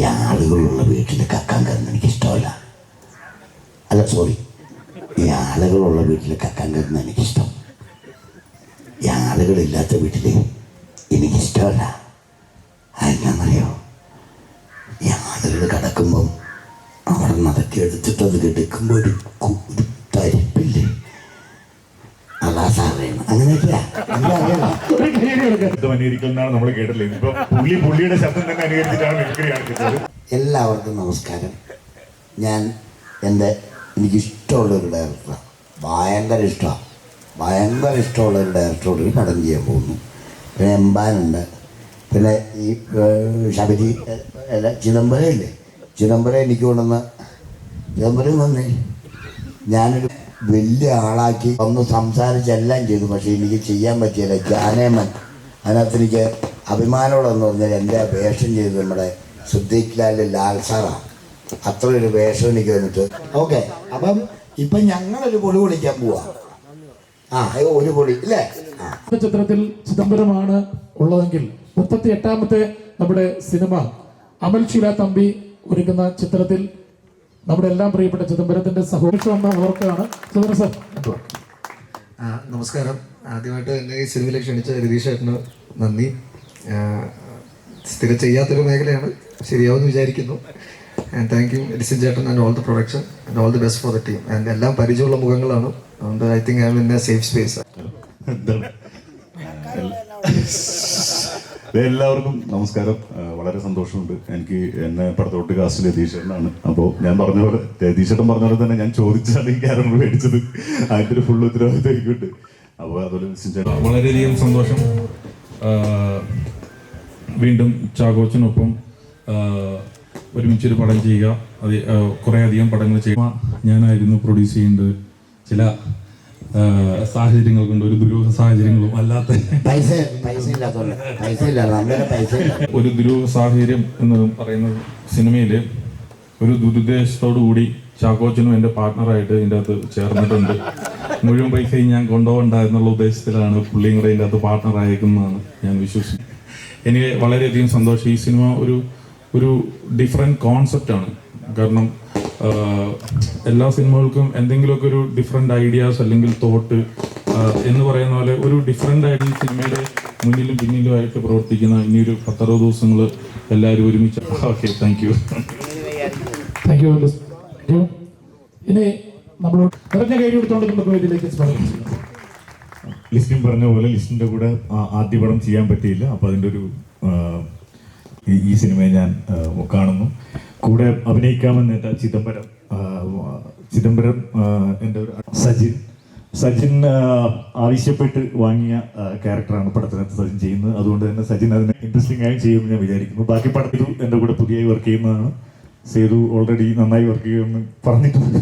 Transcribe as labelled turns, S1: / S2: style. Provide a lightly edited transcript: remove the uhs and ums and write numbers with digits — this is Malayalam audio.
S1: ഈ ആളുകളുള്ള വീട്ടിൽ കക്കാൻ കയറുന്ന എനിക്കിഷ്ടമല്ല. അല്ല സോറി, ഈ ആളുകളുള്ള വീട്ടിൽ കക്കാൻ കയറുന്ന എനിക്കിഷ്ടം. ഈ ആളുകളില്ലാത്ത വീട്ടിൽ എനിക്കിഷ്ടമല്ല. എന്നാന്നറിയോ, ഈ ആളുകൾ കിടക്കുമ്പം അവിടെ നടത്തി എടുത്തിട്ട് അത് കിടക്കുമ്പോൾ ഒരു തരിപ്പില്ലേ, അതാ സാറേണ്. അങ്ങനെയൊക്കെയാ
S2: നമ്മൾ കേട്ടില്ലേ. ഇപ്പൊ പുള്ളിയുടെ ശബ്ദം തന്നെ അനുകരിച്ചിട്ടാണ്.
S1: എല്ലാവർക്കും നമസ്കാരം. ഞാൻ എനിക്കിഷ്ടമുള്ളൊരു ഡയറക്ടറാണ്, ഭയങ്കര ഇഷ്ടമുള്ളൊരു ഡയറക്ടറോട് പടം ചെയ്യാൻ പോകുന്നു. പിന്നെ എമ്പാനുണ്ട്, പിന്നെ ഈ ശബരി ചിദംബരം ഇല്ലേ, ചിദംബരം എനിക്ക് കൊണ്ടുവന്ന ചിദംബരം വന്നേ ഞാനൊരു വലിയ ആളാക്കി ഒന്ന് സംസാരിച്ചെല്ലാം ചെയ്തു. പക്ഷേ എനിക്ക് ചെയ്യാൻ പറ്റിയില്ല. ജാനേമൻ അതിനകത്ത് എനിക്ക് അഭിമാനമുള്ളതെന്ന് പറഞ്ഞാൽ എൻ്റെ വേഷം ചെയ്ത് നമ്മുടെ സിദ്ദീഖ് ലാൽ സാറാണ്. അത്ര ഒരു വേഷം എനിക്ക് വന്നിട്ട് ഓക്കെ. അപ്പം ഇപ്പം ഞങ്ങളൊരു പൊളി പൊളിക്കാൻ പോവാ. ഒരു പൊളി ഇല്ലേ.
S3: ചിത്രത്തിൽ ചിദംബരമാണ് ഉള്ളതെങ്കിൽ 38ാമത്തെ നമ്മുടെ സിനിമ അമൽ ഷീല തമ്പി ഒരുക്കുന്ന ചിത്രത്തിൽ നമ്മുടെ എല്ലാം പ്രിയപ്പെട്ട ചിദംബരത്തിന്റെ സഹോദരം അവർക്കാണ്. ചിദംബരം സാർ,
S4: നമസ്കാരം. ആദ്യമായിട്ട് എന്നെ ഈ സിനിമയിലേക്ക് ക്ഷണിച്ച രതീഷ് ചേട്ടന് നന്ദി. സ്ഥിരം ചെയ്യാത്തൊരു മേഖലയാണ്, ശരിയാവുമെന്ന് വിചാരിക്കുന്നു. ആൻഡ് താങ്ക് യു എഡിസൺ ചേട്ടൻ and all the production and all the best for the team. And എല്ലാം പരിചയമുള്ള മുഖങ്ങളാണ്. അതുകൊണ്ട് I think I M in A safe space.
S2: എല്ലാവർക്കും നമസ്കാരം. വളരെ സന്തോഷമുണ്ട്. എനിക്ക് എന്നെ പടത്തോട്ട് കാസ്റ്റ് രതീഷേട്ടനാണ്. അപ്പോൾ ഞാൻ പറഞ്ഞ പോലെ രതീഷേട്ടൻ പറഞ്ഞ പോലെ തന്നെ ഞാൻ ചോദിച്ചാണ് ഈ ക്യാരക്ടർ മേടിച്ചത്. അതിൻ്റെ ഒരു ഫുൾ ഉത്തരവാദിത്വം എനിക്കുണ്ട്. അപ്പോൾ അതുപോലെ
S5: വളരെയധികം സന്തോഷം. വീണ്ടും ചാകോച്ചനൊപ്പം ഒരുമിച്ചൊരു പടം ചെയ്യുക, അത് കുറേയധികം പടങ്ങൾ ചെയ്യുക. ഞാനായിരുന്നു പ്രൊഡ്യൂസ് ചെയ്യേണ്ടത്. ചില സാഹചര്യങ്ങൾ കൊണ്ട്, ഒരു ദുരൂഹ സാഹചര്യങ്ങളും അല്ലാത്ത ഒരു ദുരൂഹ സാഹചര്യം എന്ന് പറയുന്ന സിനിമയിൽ ഒരു ദുരുദ്ദേശത്തോടു കൂടി ചാക്കോച്ചനും എൻ്റെ പാർട്ട്ണറായിട്ട് ഇതിൻ്റെ അകത്ത് ചേർന്നിട്ടുണ്ട്. മുഴുവൻ പൈസയും ഞാൻ കൊണ്ടുപോകണ്ട എന്നുള്ള ഉദ്ദേശത്തിലാണ് പുള്ളിയും കൂടെ ഇതിൻ്റെ അകത്ത് പാർട്ട്ണറായിരിക്കുന്നതാണ് ഞാൻ വിശ്വസിക്കുന്നത്. എനിക്ക് വളരെയധികം സന്തോഷം. ഈ സിനിമ ഒരു ഡിഫറെൻറ്റ് കോൺസെപ്റ്റാണ്. കാരണം എല്ലാ സിനിമകൾക്കും എന്തെങ്കിലുമൊക്കെ ഒരു ഡിഫറെൻ്റ് ഐഡിയാസ് അല്ലെങ്കിൽ തോട്ട് എന്ന് പറയുന്ന പോലെ ഒരു ഡിഫറെൻ്റ് ആയിട്ട് ഈ സിനിമയുടെ മുന്നിലും പിന്നിലുമായിട്ട് പ്രവർത്തിക്കുന്ന ഇനിയൊരു 10-60 ദിവസങ്ങൾ എല്ലാവരും ഒരുമിച്ച്. Okay, thank you.
S3: ഇനി നമ്മളോട് നിറഞ്ഞ കൈ കൊടുത്തോണ്ട് നമുക്ക് വേദിയിലേക്ക് സ്വാഗതം ചെയ്യാം.
S2: ലിസ്റ്റിൻ പറഞ്ഞ പോലെ ലിസ്റ്റിൻ്റെ കൂടെ ആദ്യ പടം ചെയ്യാൻ പറ്റിയില്ല. അപ്പോൾ അതിൻ്റെ ഒരു ഈ സിനിമയെ ഞാൻ കാണുന്നു. കൂടെ അഭിനയിക്കാമെന്ന് ചിദംബരം എൻ്റെ ഒരു സജിൻ ആവശ്യപ്പെട്ട് വാങ്ങിയ ക്യാരക്ടറാണ് പടത്തിനകത്ത് സജിൻ ചെയ്യുന്നത്. അതുകൊണ്ട് തന്നെ സജിൻ അതിനെ ഇൻട്രസ്റ്റിംഗ് ആയി ചെയ്യുമെന്ന് ഞാൻ വിചാരിക്കുന്നു. ബാക്കി പടത്തിൽ എൻ്റെ കൂടെ പുതിയതായി വർക്ക് ചെയ്യുന്നതാണ്. സേതു ഓൾറെഡി നന്നായി വർക്ക് ചെയ്യുമെന്ന് പറഞ്ഞിട്ടുണ്ട്.